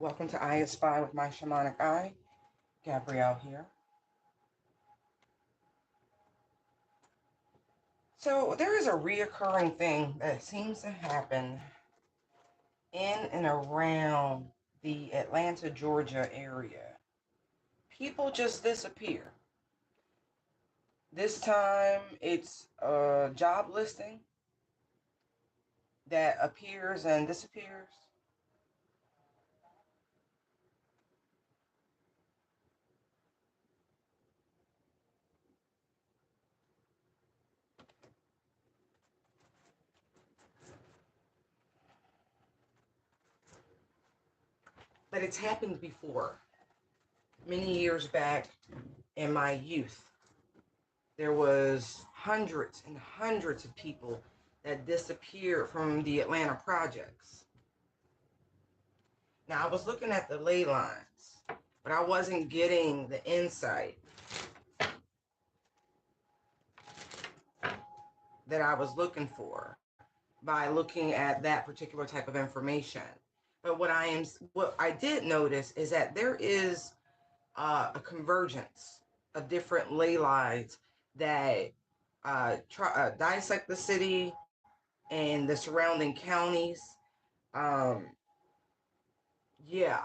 Welcome to I Spy with my shamanic eye. Gabrielle here. So there is a reoccurring thing that seems to happen in and around the Atlanta, Georgia area. People just disappear. This time it's a job listing that appears and disappears. But it's happened before. Many years back in my youth, there was hundreds and hundreds of people that disappeared from the Atlanta projects. Now, I was looking at the ley lines, but I wasn't getting the insight that I was looking for by looking at that particular type of information. But what I did notice is that there is a convergence of different ley lines that dissect the city and the surrounding counties. Um, yeah,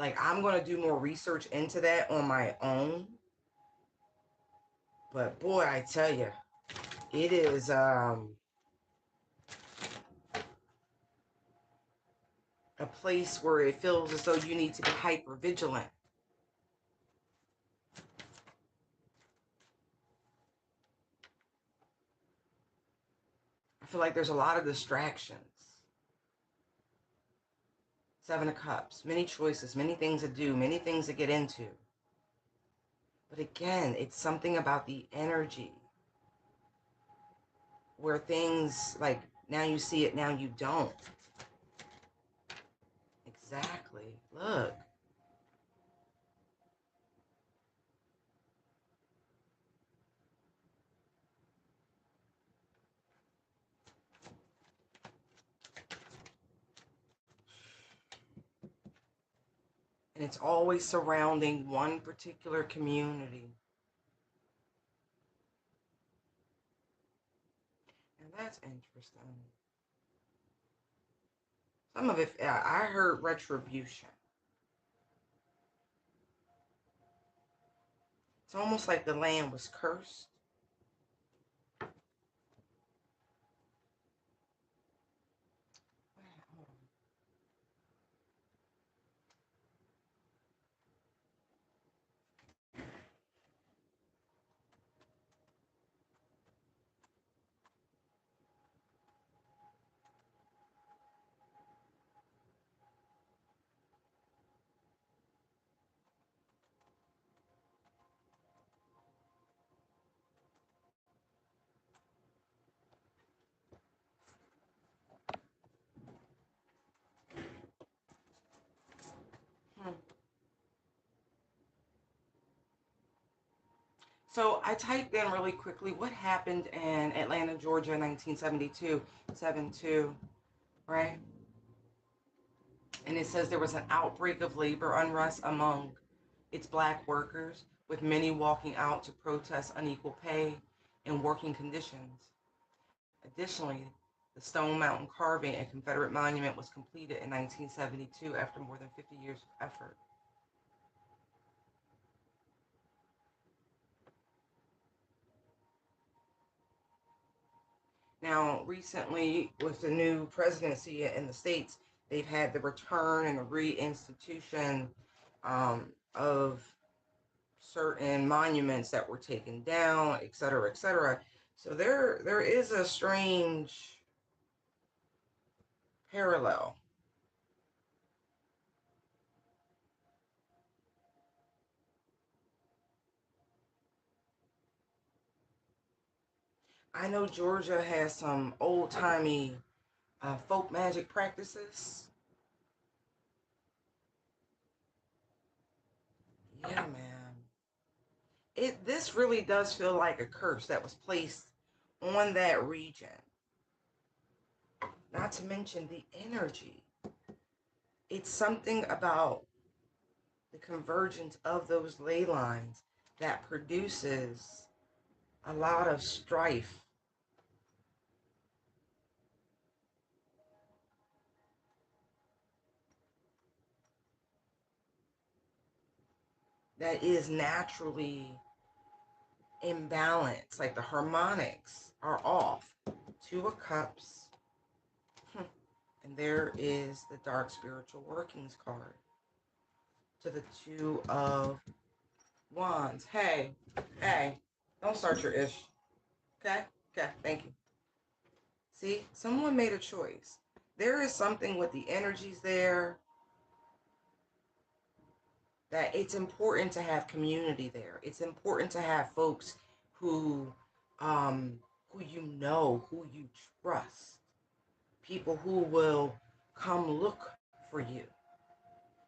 like I'm going to do more research into that on my own. But boy, I tell you, it is a place where it feels as though you need to be hyper vigilant. I feel like there's a lot of distractions. Seven of Cups, many choices, many things to do, many things to get into. But again, it's something about the energy where things like now you see it, now you don't. Exactly. Look. And it's always surrounding one particular community. And that's interesting. Some of it, I heard retribution. It's almost like the land was cursed. Hmm. So I typed in really quickly what happened in Atlanta, Georgia, 1972, 7-2, right? And it says there was an outbreak of labor unrest among its black workers, with many walking out to protest unequal pay and working conditions. Additionally, the Stone Mountain carving and Confederate monument was completed in 1972 after more than 50 years of effort. Now, recently, with the new presidency in the States, they've had the return and the reinstitution of certain monuments that were taken down, et cetera, et cetera. So there is a strange parallel. I know Georgia has some old timey folk magic practices. Yeah, man. This really does feel like a curse that was placed on that region. not to mention the energy. It's something about the convergence of those ley lines that produces a lot of strife. That is naturally imbalanced, like the harmonics are off. Two of Cups, and there is the Dark Spiritual Workings card. To the Two of Wands. Hey, don't start your ish. Okay, thank you. See, someone made a choice. There is something with the energies there that it's important to have community there. It's important to have folks who you know, who you trust, people who will come look for you.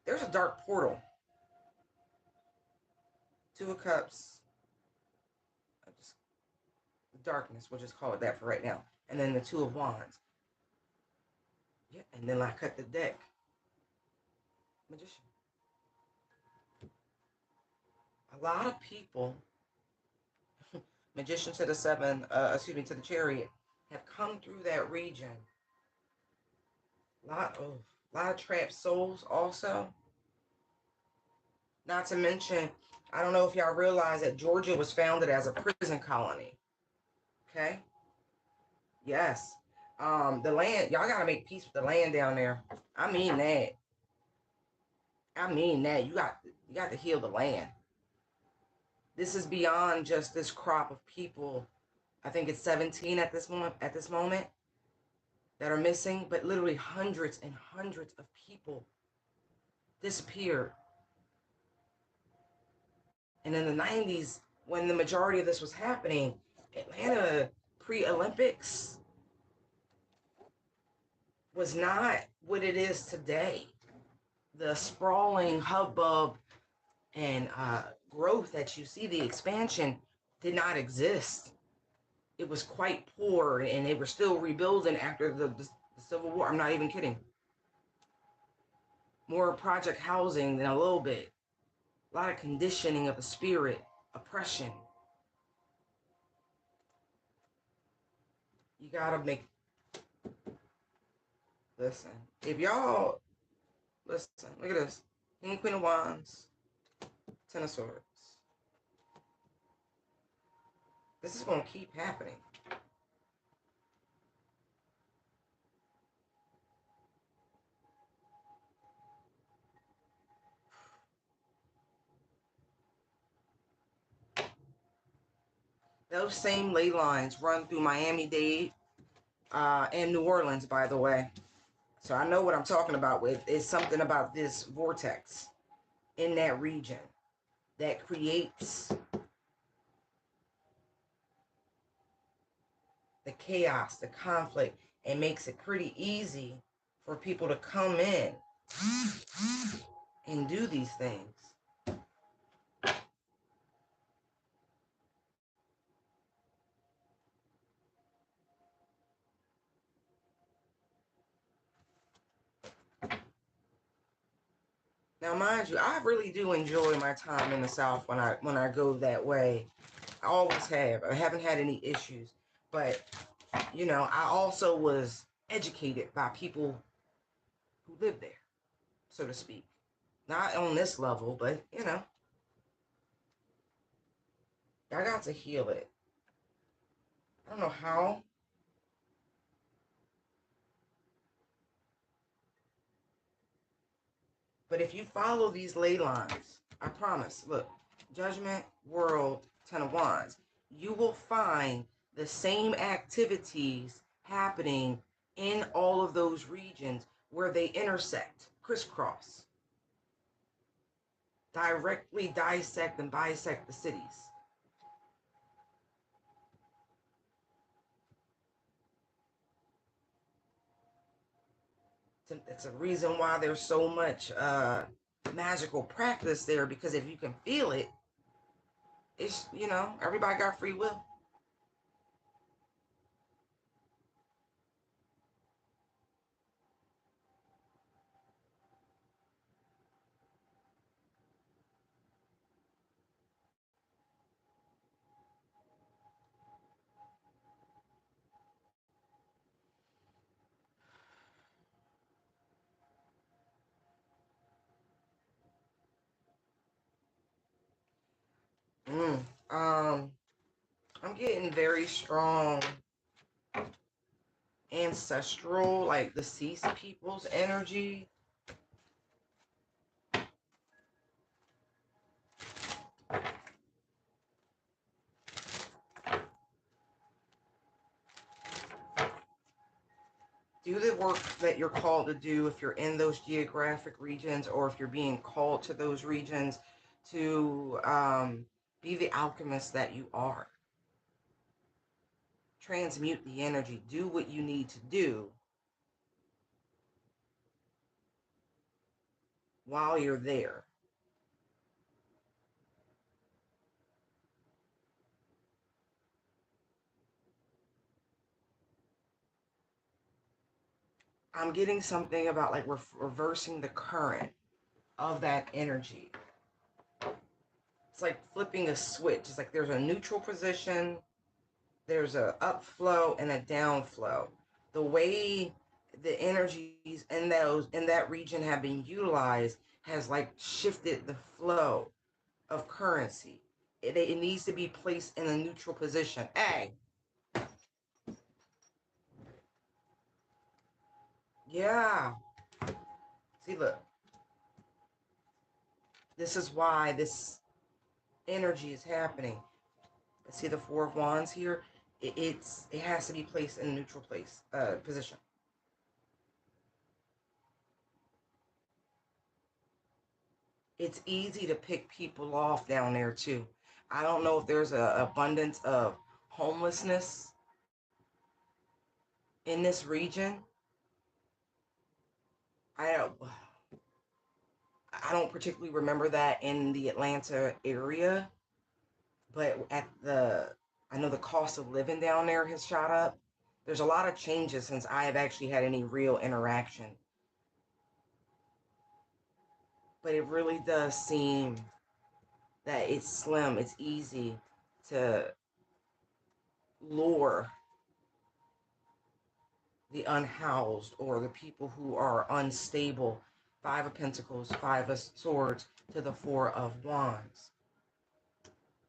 There's a dark portal. Two of Cups, darkness, we'll just call it that for right now. And then the Two of Wands. Yeah, and then I cut the deck. Magician. A lot of people, Magician to the to the Chariot, have come through that region. A lot of trapped souls also. Not to mention, I don't know if y'all realize that Georgia was founded as a prison colony. Okay? Yes. The land, y'all gotta make peace with the land down there. I mean that. You got to heal the land. This is beyond just this crop of people. I think it's 17 at this moment that are missing, but literally hundreds and hundreds of people disappeared. And in the 90s, when the majority of this was happening, Atlanta pre-Olympics was not what it is today. The sprawling hubbub and growth that you see, the expansion, did not exist. It was quite poor, and they were still rebuilding after the Civil War. I'm not even kidding. More project housing than a little bit. A lot of conditioning of the spirit, oppression. You gotta make, listen, if y'all, listen, look at this. King, Queen of Wands, Ten of Swords. This is gonna keep happening. Those same ley lines run through Miami-Dade and New Orleans, by the way. So I know what I'm talking about with. It's something about this vortex in that region that creates the chaos, the conflict, and makes it pretty easy for people to come in and do these things. Now, mind you, I really do enjoy my time in the South when I go that way. I always have. I haven't had any issues. But, you know, I also was educated by people who live there, so to speak. Not on this level, but, you know. I got to heal it. I don't know how. But if you follow these ley lines, I promise, look, Judgment, World, Ten of Wands, you will find the same activities happening in all of those regions where they intersect, crisscross, directly dissect and bisect the cities. It's a reason why there's so much magical practice there, because if you can feel it, it's, you know, everybody got free will. Mm, um, I'm getting very strong ancestral, like deceased people's energy. Do the work that you're called to do if you're in those geographic regions, or if you're being called to those regions to be the alchemist that you are. Transmute the energy. Do what you need to do while you're there. I'm getting something about like reversing the current of that energy. It's like flipping a switch. It's like there's a neutral position, there's a upflow and a downflow. The way the energies in that region have been utilized has like shifted the flow of currency. It needs to be placed in a neutral position. Hey, yeah. See, look, this is why this energy is happening. See the Four of Wands here? It has to be placed in a neutral position. It's easy to pick people off down there too. I don't know if there's an abundance of homelessness in this region. I don't I don't particularly remember that in the Atlanta area, but I know the cost of living down there has shot up. There's a lot of changes since I have actually had any real interaction, but it really does seem that it's slim, it's easy to lure the unhoused or the people who are unstable. Five of Pentacles, Five of Swords to the Four of Wands.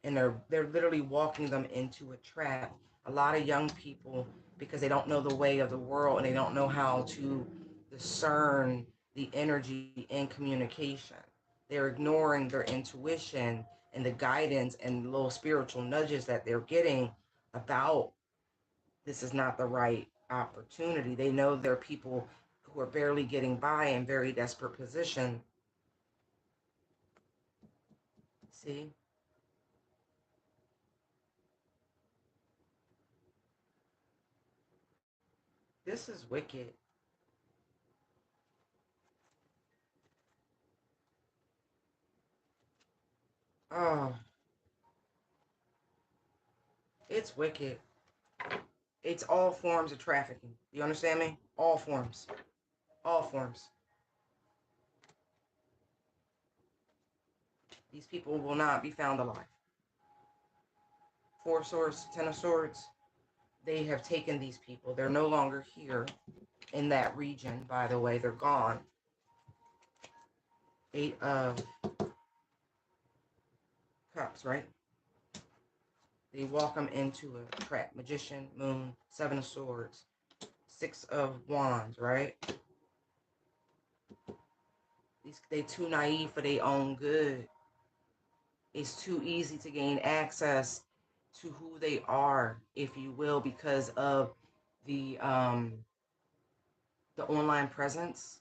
And they're literally walking them into a trap. A lot of young people, because they don't know the way of the world and they don't know how to discern the energy in communication. They're ignoring their intuition and the guidance and little spiritual nudges that they're getting about this is not the right opportunity. They know there are people who are barely getting by in very desperate position. See? This is wicked. Oh, it's wicked. It's all forms of trafficking. You understand me? All forms. All forms. These people will not be found alive. Four of Swords, Ten of Swords. They have taken these people. They're no longer here in that region, by the way. They're gone. Eight of Cups, right? They walk them into a trap. Magician, Moon, Seven of Swords, Six of Wands, right? They too naive for their own good. It's too easy to gain access to who they are, if you will, because of the um the online presence.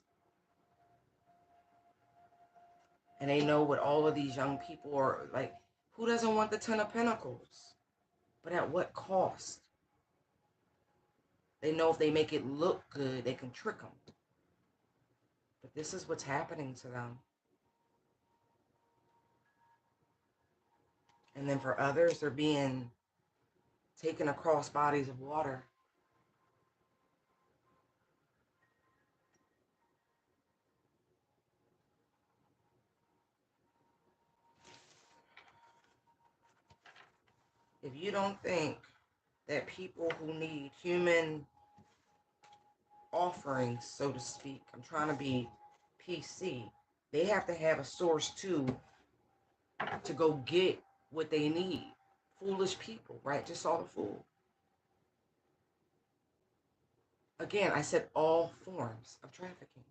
And they know what all of these young people are like. Who doesn't want the Ten of Pentacles? But at what cost? They know if they make it look good, they can trick them. But this is what's happening to them. And then for others, they're being taken across bodies of water. If you don't think that people who need human offerings, so to speak, I'm trying to be PC, they have to have a source too to go get what they need. Foolish people, right? Just saw the fool. Again, I said all forms of trafficking.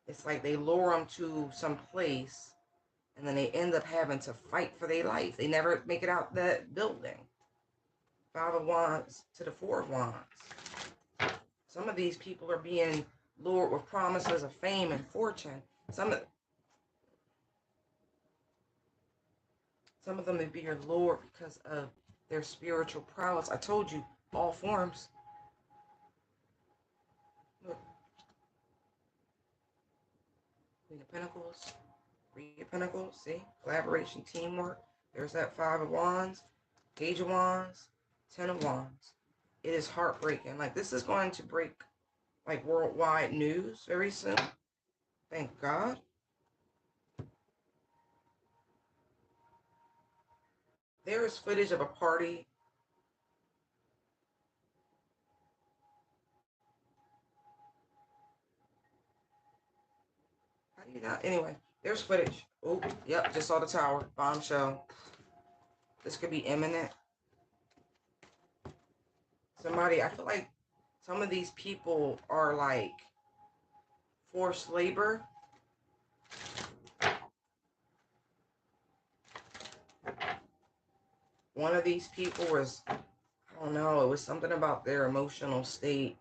It's like they lure them to some place and then they end up having to fight for their life. They never make it out that building. Five of Wands to the Four of Wands. Some of these people are being lured with promises of fame and fortune. Some of them may be lured because of their spiritual prowess. I told you, all forms. Look. Queen of Pentacles, Three of Pentacles, see? Collaboration, teamwork. There's that Five of Wands, Page of Wands, Ten of Wands. It is heartbreaking. Like, this is going to break, like, worldwide news very soon. Thank God. There is footage of a party. How do you not? Anyway, there's footage. Oh, yep, just saw the tower. Bombshell. This could be imminent. Somebody, I feel like some of these people are like forced labor. One of these people was, I don't know, it was something about their emotional state.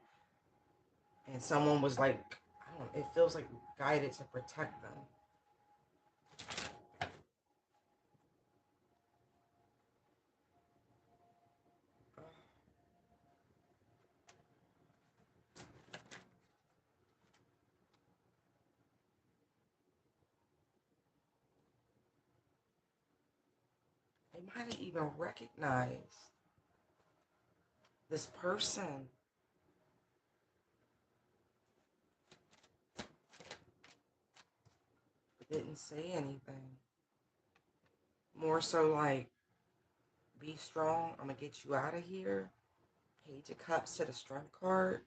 And someone was like, I don't know, it feels like guided to protect them. They might have even recognized this person. But didn't say anything. More so like, be strong. I'm going to get you out of here. Page of Cups to the Strength card.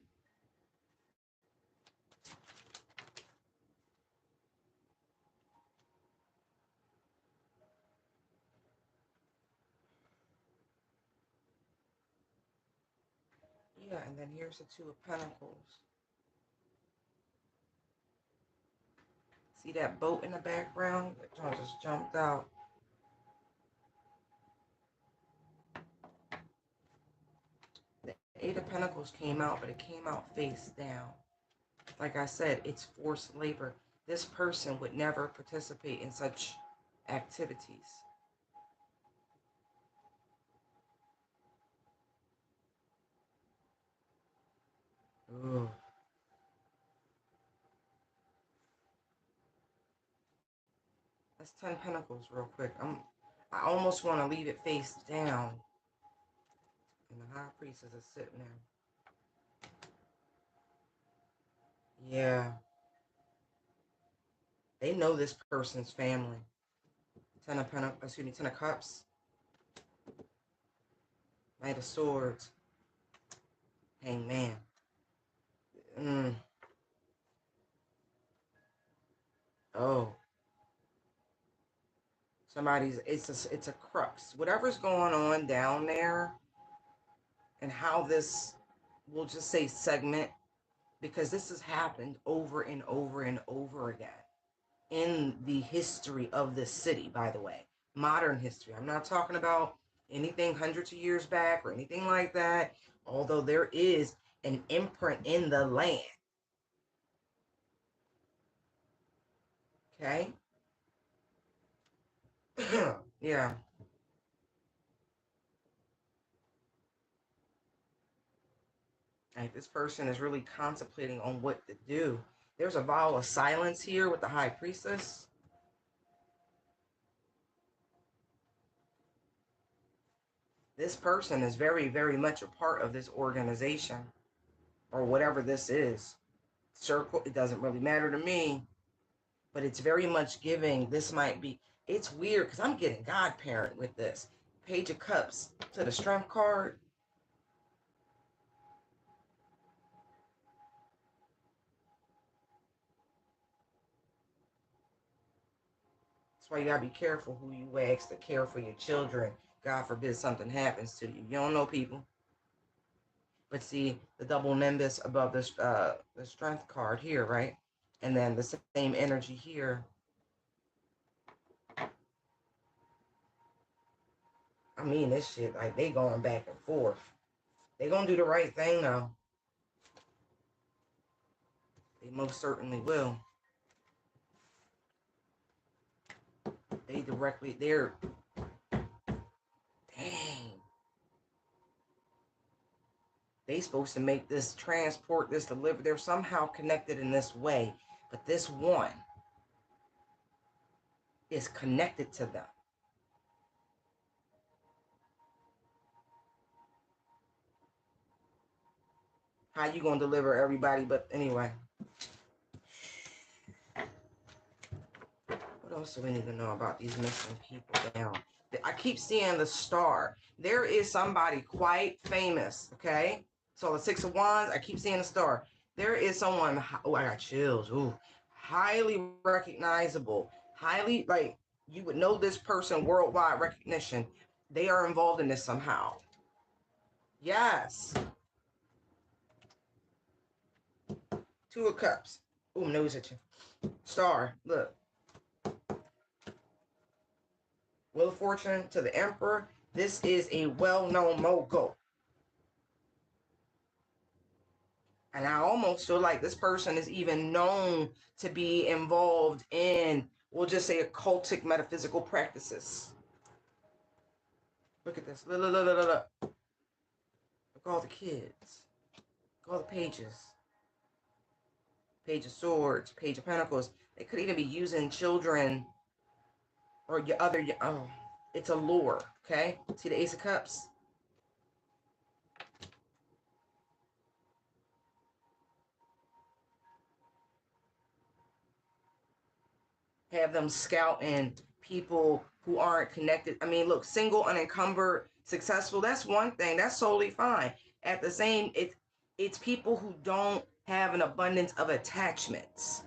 Yeah, and then here's the Two of Pentacles. See that boat in the background? That just jumped out. The Eight of Pentacles came out, but it came out face down. Like I said, it's forced labor. This person would never participate in such activities. Ooh. That's 10 Pentacles real quick. I almost want to leave it face down. And the High Priestess is sitting there. Yeah. They know this person's family. 10 of Pentacles, excuse me, 10 of Cups. Knight of Swords. Hangman. Oh. It's a crux. Whatever's going on down there and how this, we'll just say segment, because this has happened over and over and over again in the history of this city, by the way. Modern history. I'm not talking about anything hundreds of years back or anything like that, although there is an imprint in the land. Okay? Yeah. Like, this person is really contemplating on what to do. There's a vow of silence here with the High Priestess. This person is very, very much a part of this organization or whatever this is. Circle, it doesn't really matter to me, but it's very much giving. This might be, it's weird because I'm getting godparent with this. Page of Cups to the Strength card. That's why you gotta be careful who you ask to care for your children. God forbid something happens to you. You don't know people. But see the double nimbus above the strength card here, right? And then the same energy here. I mean, this shit, like, they going back and forth. They gonna do the right thing, though. They most certainly will. They're, dang. They supposed to make this, transport this, deliver. They're somehow connected in this way. But this one is connected to them. How you gonna deliver everybody? But anyway. What else do we need to know about these missing people now? I keep seeing the star. There is somebody quite famous, okay? So the Six of Wands, I keep seeing the star. There is someone, oh, I got chills. Ooh, highly recognizable. Highly, like, you would know this person, worldwide recognition. They are involved in this somehow. Yes. Two of Cups. Ooh, nose itching. Star, look. Wheel of Fortune to the Emperor. This is a well-known mogul. And I almost feel like this person is even known to be involved in, we'll just say, occultic metaphysical practices. Look at this. Look, look, look, look, look. Look at all the kids. Look at all the pages. Page of Swords, Page of Pentacles. They could even be using children or your other, oh, it's a lure, okay? See the Ace of Cups? Have them scouting people who aren't connected. I mean, look, single, unencumbered, successful, that's one thing. That's totally fine. At the same, it's people who don't have an abundance of attachments.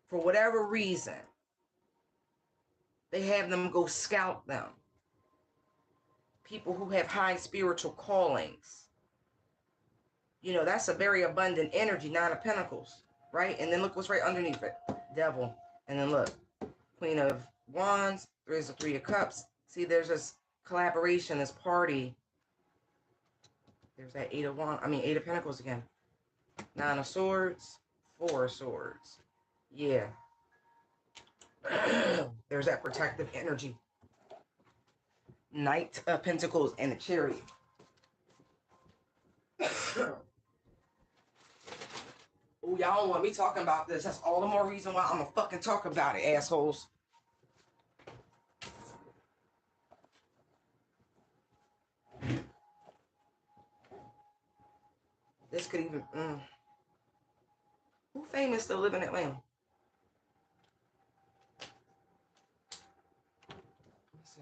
For whatever reason, they have them go scout them. People who have high spiritual callings. You know, that's a very abundant energy, Nine of Pentacles, right? And then look what's right underneath it. Devil. And then look, Queen of Wands, there's the Three of Cups. See, there's this collaboration, this party. There's that Eight of Pentacles again. Nine of Swords, Four of Swords. Yeah. There's that protective energy. Knight of Pentacles and the Chariot. Oh, y'all don't want me talking about this. That's all the more reason why I'm gonna fucking talk about it, assholes. This could even... Who famous still live in Atlanta? Let's see.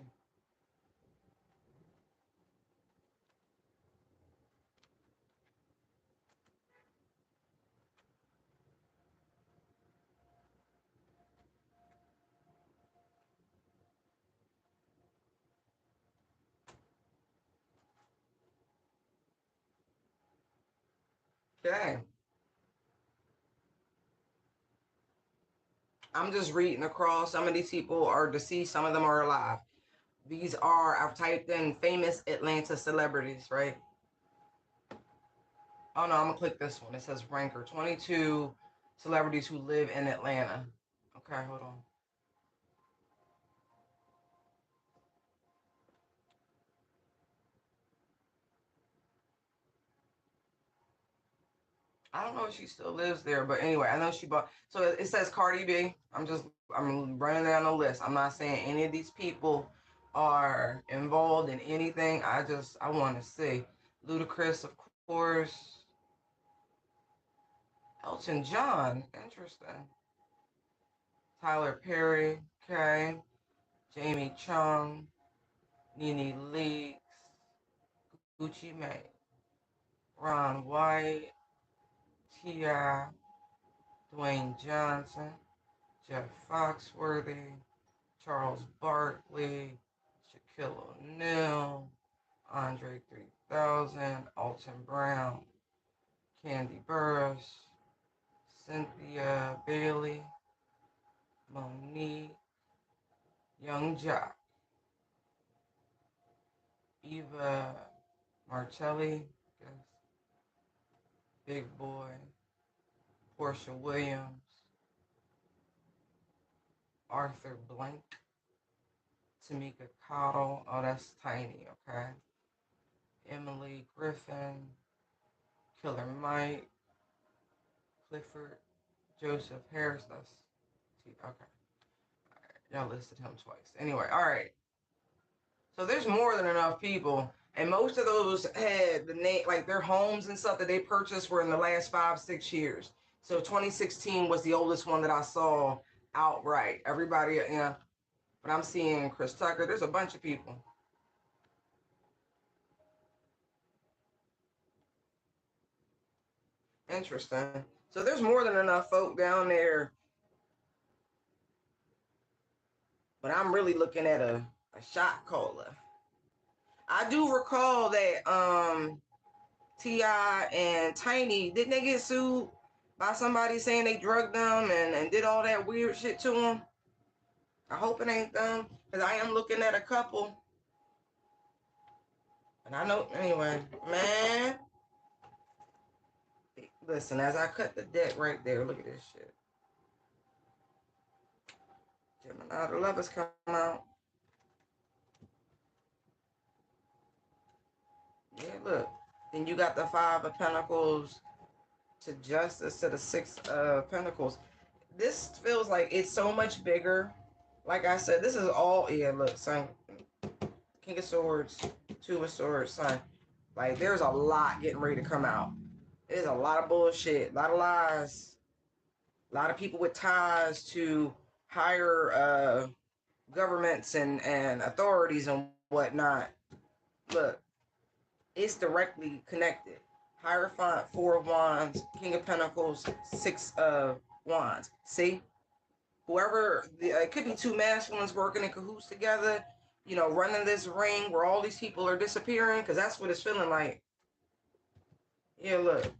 Okay. I'm just reading across. Some of these people are deceased. Some of them are alive. These are, I've typed in famous Atlanta celebrities, right? Oh, no, I'm going to click this one. It says Ranker. 22 celebrities who live in Atlanta. Okay, hold on. I don't know if she still lives there, but anyway, I know she bought. So it says Cardi B. I'm running down the list. I'm not saying any of these people are involved in anything. I want to see. Ludacris, of course. Elton John. Interesting. Tyler Perry. Okay. Jamie Chung. Nene Leakes. Gucci Mane. Ron White. T.I. Dwayne Johnson. Jeff Foxworthy, Charles Barkley, Shaquille O'Neal, Andre 3000, Alton Brown, Candy Burris, Cynthia Bailey, Monique, Young Jock, Eva Martelli, guess, Big Boy, Portia Williams, Arthur Blank, Tamika Cottle. Oh, that's Tiny, okay. Emily Griffin, Killer Mike, Clifford, Joseph Harris. That's okay. Y'all listed him twice. Anyway, all right. So there's more than enough people, and most of those had the name, like their homes and stuff that they purchased were in the last 5-6 years. So 2016 was the oldest one that I saw outright. Everybody, but I'm seeing Chris Tucker. There's a bunch of people. Interesting. So there's more than enough folk down there, but I'm really looking at a shot caller. I do recall that T.I. and Tiny, didn't they get sued by somebody saying they drugged them and did all that weird shit to them? I hope it ain't them, because I am looking at a couple. And I know, anyway, man. Listen, as I cut the deck right there, look at this shit. Gemini, the lovers come out. Yeah, look. Then you got the Five of Pentacles to Justice to the Six of Pentacles. This feels like it's so much bigger. Like I said, this is all, yeah, look, son. King of Swords, Two of Swords, son. Like, there's a lot getting ready to come out. There's a lot of bullshit, a lot of lies, a lot of people with ties to higher governments and authorities and whatnot. Look, it's directly connected. Hierophant, Four of Wands, King of Pentacles, Six of Wands. See? Whoever, it could be two masculines working in cahoots together, running this ring where all these people are disappearing, because that's what it's feeling like. Yeah, look.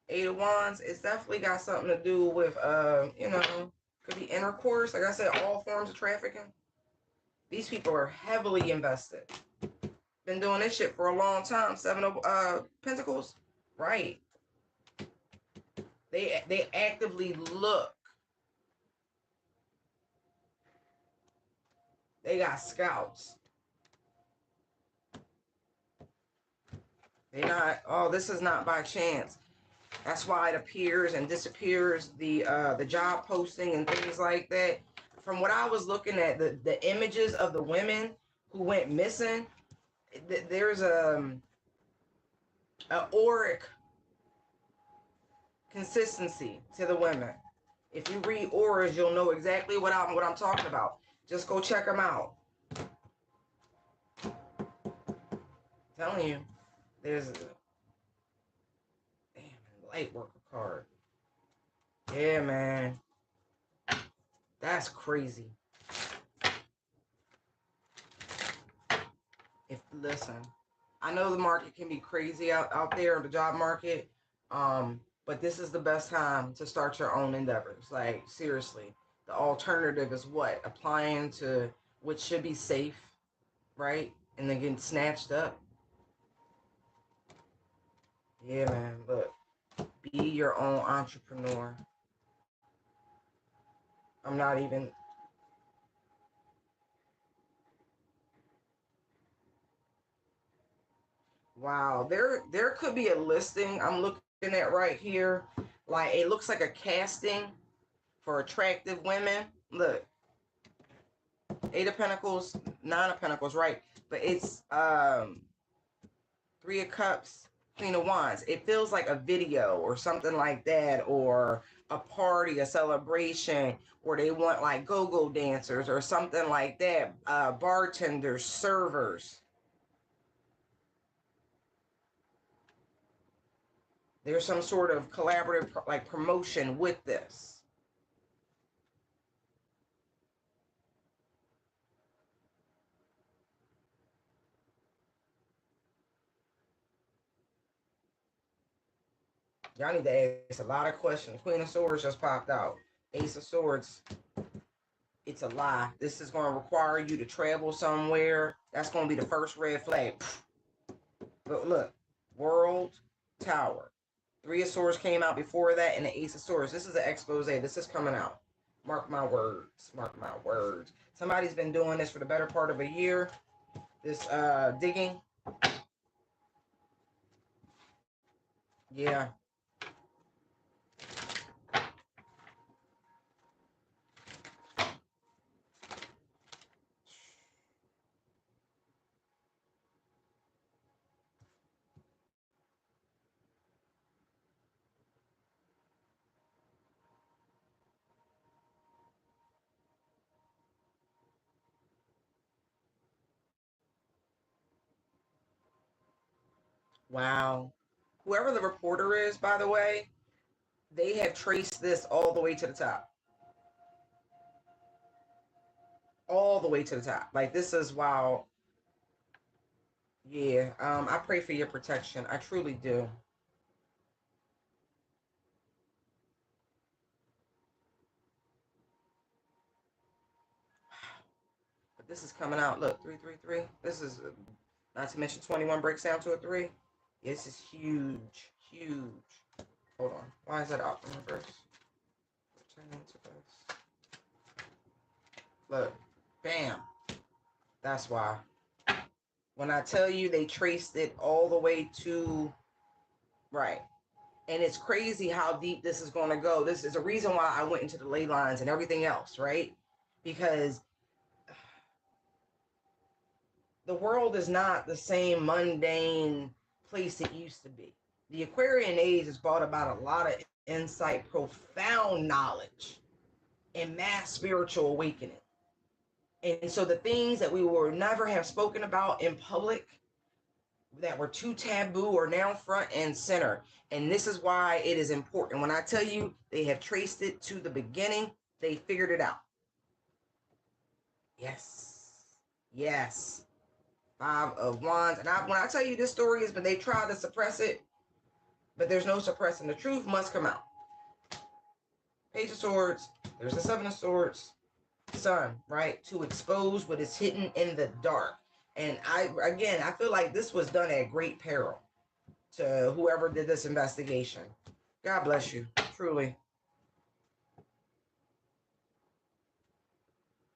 Eight of Wands, it's definitely got something to do with, could be intercourse. Like I said, all forms of trafficking. These people are heavily invested. Been doing this shit for a long time. Seven of Pentacles. Right. They actively look. They got scouts. They're not, oh, this is not by chance. That's why it appears and disappears, the job posting and things like that. From what I was looking at, the images of the women who went missing, there's a auric consistency to the women. If you read auras, you'll know exactly what I'm talking about. Just go check them out. I'm telling you, there's a light worker card. Yeah, man. That's crazy. Listen, I know the market can be crazy out there, the job market, but this is the best time to start your own endeavors. Like, seriously, the alternative is what? Applying to what should be safe, right? And then getting snatched up. Yeah, man, look, be your own entrepreneur. I'm not even... Wow, there could be a listing I'm looking at right here. Like, it looks like a casting for attractive women. Look, Eight of Pentacles, Nine of Pentacles, right? But it's Three of Cups, Queen of Wands. It feels like a video or something like that, or a party, a celebration, where they want like go-go dancers or something like that. Bartenders, servers. There's some sort of collaborative like promotion with this. Y'all need to ask a lot of questions. Queen of Swords just popped out. Ace of Swords. It's a lie. This is going to require you to travel somewhere. That's going to be the first red flag. But look, World Tower. Three of Swords came out before that, and the Ace of Swords. This is an expose. This is coming out. Mark my words. Mark my words. Somebody's been doing this for the better part of a year. This digging. Yeah. Wow. Whoever the reporter is, by the way, they have traced this all the way to the top. All the way to the top. Like, this is wow. Yeah. I pray for your protection. I truly do. But this is coming out. Look, 333. This is not to mention 21 breaks down to a 3. This is huge. Huge. Hold on. Why is that out in reverse? Turn into this. Look. Bam. That's why. When I tell you they traced it all the way to right. And it's crazy how deep this is going to go. This is a reason why I went into the ley lines and everything else, right? Because the world is not the same mundane place it used to be. The Aquarian age has brought about a lot of insight, profound knowledge, and mass spiritual awakening. And so the things that we would never have spoken about in public that were too taboo are now front and center. And this is why it is important. When I tell you they have traced it to the beginning, they figured it out. Yes. Yes. Five of Wands. And when I tell you this story has been, they tried to suppress it, but there's no suppressing. The truth must come out. Page of Swords. There's the Seven of Swords. Sun, right? To expose what is hidden in the dark. And I feel like this was done at great peril to whoever did this investigation. God bless you, truly.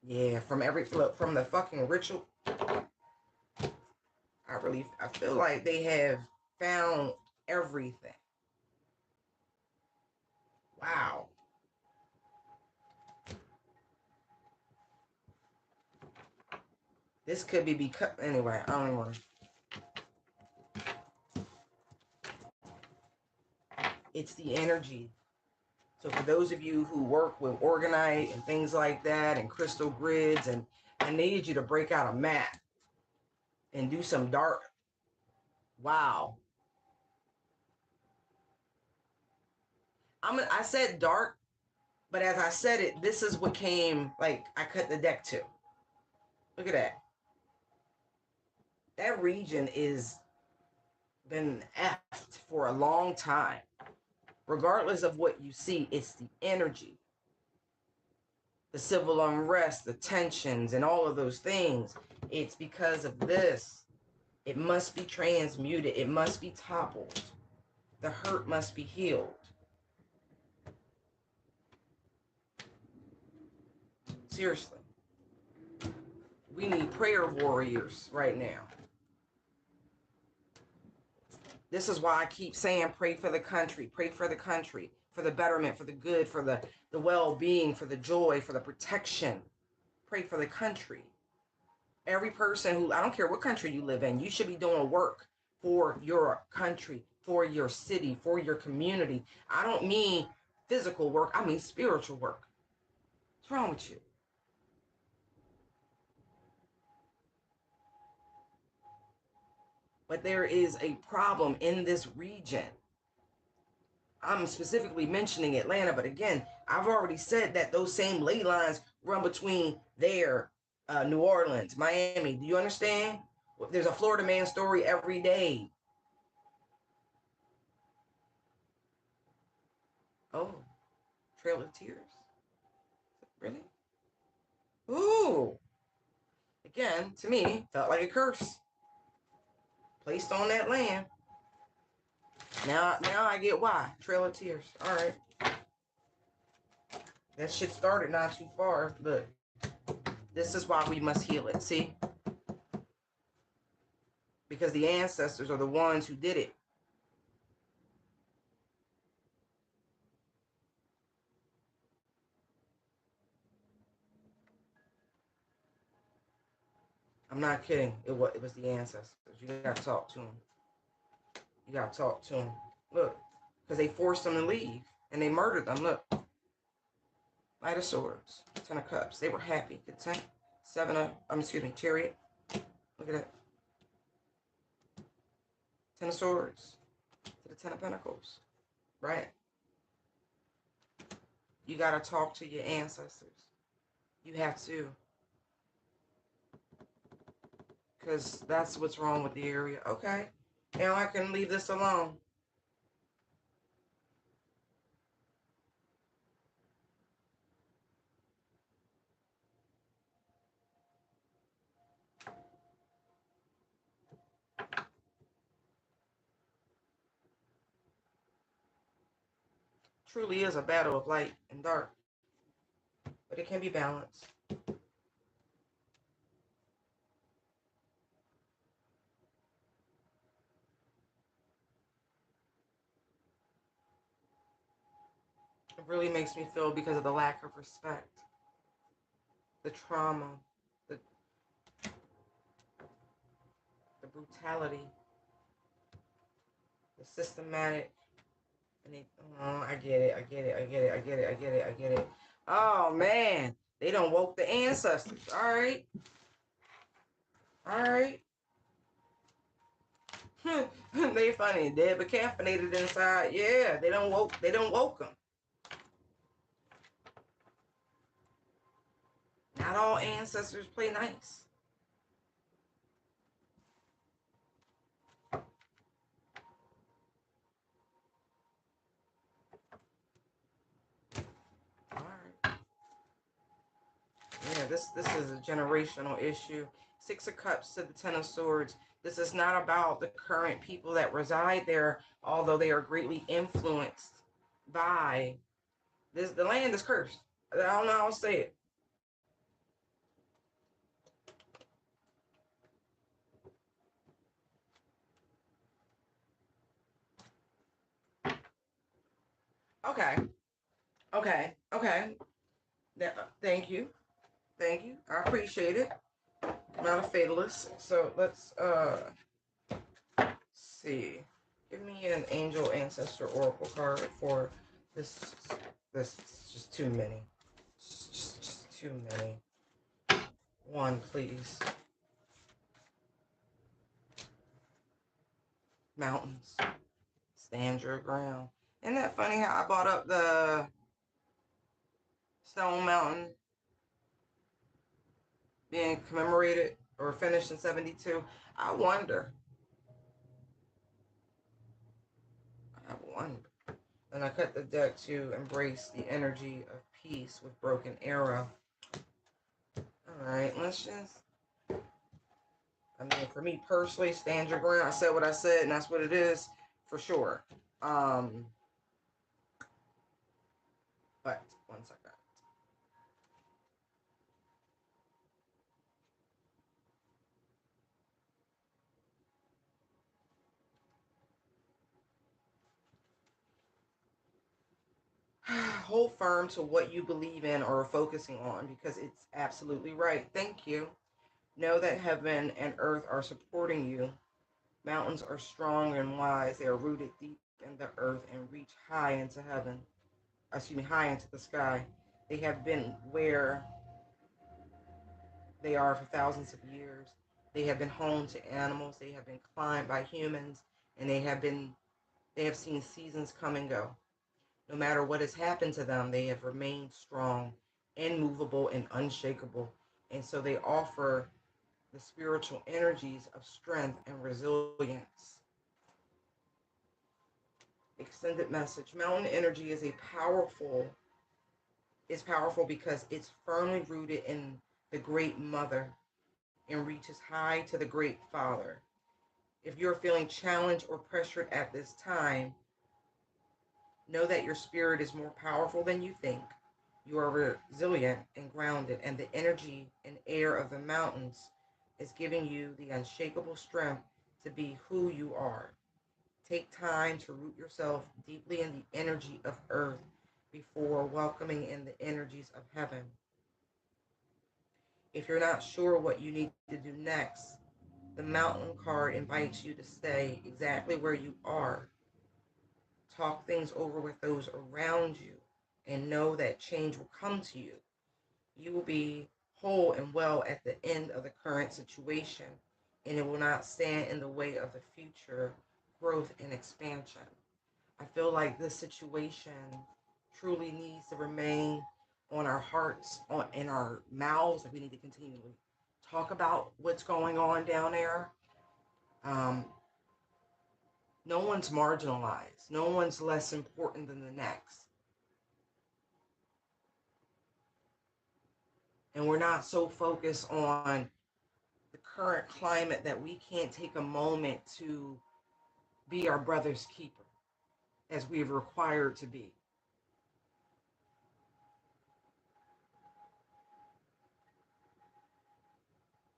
Yeah, from from the fucking ritual. I feel like they have found everything. Wow. This could be because anyway. I don't even want to. It's the energy. So for those of you who work with organite and things like that and crystal grids, and I need you to break out a mat and do some dark. Wow. I said dark, but as I said it, this is what came, like I cut the deck to. Look at that. That region is been effed for a long time. Regardless of what you see, it's the energy, the civil unrest, the tensions, and all of those things. It's because of this. It must be transmuted. It must be toppled. The hurt must be healed. Seriously. We need prayer warriors right now. This is why I keep saying pray for the country, for the betterment, for the good, for the well-being, for the joy, for the protection. Pray for the country. Every person who, I don't care what country you live in, you should be doing work for your country, for your city, for your community. I don't mean physical work, I mean spiritual work. What's wrong with you? But there is a problem in this region. I'm specifically mentioning Atlanta, but again, I've already said that those same ley lines run between there, New Orleans, Miami. Do you understand? There's a Florida man story every day. Trail of Tears. Really? Ooh. Again, to me, felt like a curse placed on that land. Now I get why. Trail of Tears. All right. That shit started not too far. Look, this is why we must heal it. See? Because the ancestors are the ones who did it. I'm not kidding. It was the ancestors. You got to talk to them. You got to talk to them. Look, because they forced them to leave and they murdered them. Look. Knight of Swords, Ten of Cups. They were happy, content. Chariot. Look at that. Ten of Swords to the Ten of Pentacles, right? You got to talk to your ancestors. You have to. Because that's what's wrong with the area. Okay, now I can leave this alone. Truly is a battle of light and dark, but it can be balanced. It really makes me feel because of the lack of respect, the trauma, the brutality, the systematic. And they, oh, I get it. Oh man, they don't woke the ancestors. All right. They funny. They're caffeinated inside. Yeah, they don't woke them. Not all ancestors play nice. All right. Yeah, this is a generational issue. Six of Cups to the Ten of Swords. This is not about the current people that reside there, although they are greatly influenced by this. The land is cursed. I don't know how to say it. Okay. Okay. Thank you. I appreciate it. I'm not a fatalist. So let's see. Give me an angel ancestor oracle card for this. This is just too many. Just too many. One, please. Mountains. Stand your ground. Isn't that funny how I brought up the Stone Mountain being commemorated or finished in 72? I wonder. And I cut the deck to embrace the energy of peace with Broken Arrow. Alright, let's just... I mean, for me personally, stand your ground. I said what I said, and that's what it is, for sure. But, one second. Hold firm to what you believe in or are focusing on, because it's absolutely right. Thank you. Know that heaven and earth are supporting you. Mountains are strong and wise. They are rooted deep in the earth and reach high into heaven. High into the sky. They have been where they are for thousands of years. They have been home to animals. They have been climbed by humans, and they have seen seasons come and go. No matter what has happened to them, they have remained strong, immovable, and unshakable. And so they offer the spiritual energies of strength and resilience. Extended message. Mountain energy is a powerful is powerful because it's firmly rooted in the Great Mother and reaches high to the Great Father. If you're feeling challenged or pressured at this time, know that your spirit is more powerful than you think. You are resilient and grounded, and the energy and air of the mountains is giving you the unshakable strength to be who you are. Take time to root yourself deeply in the energy of earth before welcoming in the energies of heaven. If you're not sure what you need to do next, the mountain card invites you to stay exactly where you are. Talk things over with those around you and know that change will come to you. You will be whole and well at the end of the current situation, and it will not stand in the way of the future growth and expansion. I feel like this situation truly needs to remain on our hearts, on in our mouths, that we need to continually talk about what's going on down there. Um, no one's marginalized. No one's less important than the next. And we're not so focused on the current climate that we can't take a moment to be our brother's keeper as we've required to be.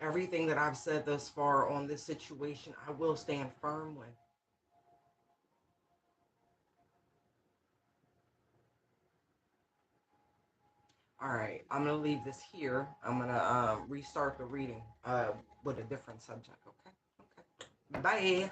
Everything that I've said thus far on this situation, I will stand firm with. All right, I'm going to leave this here. I'm going to restart the reading with a different subject, okay? Okay. Bye.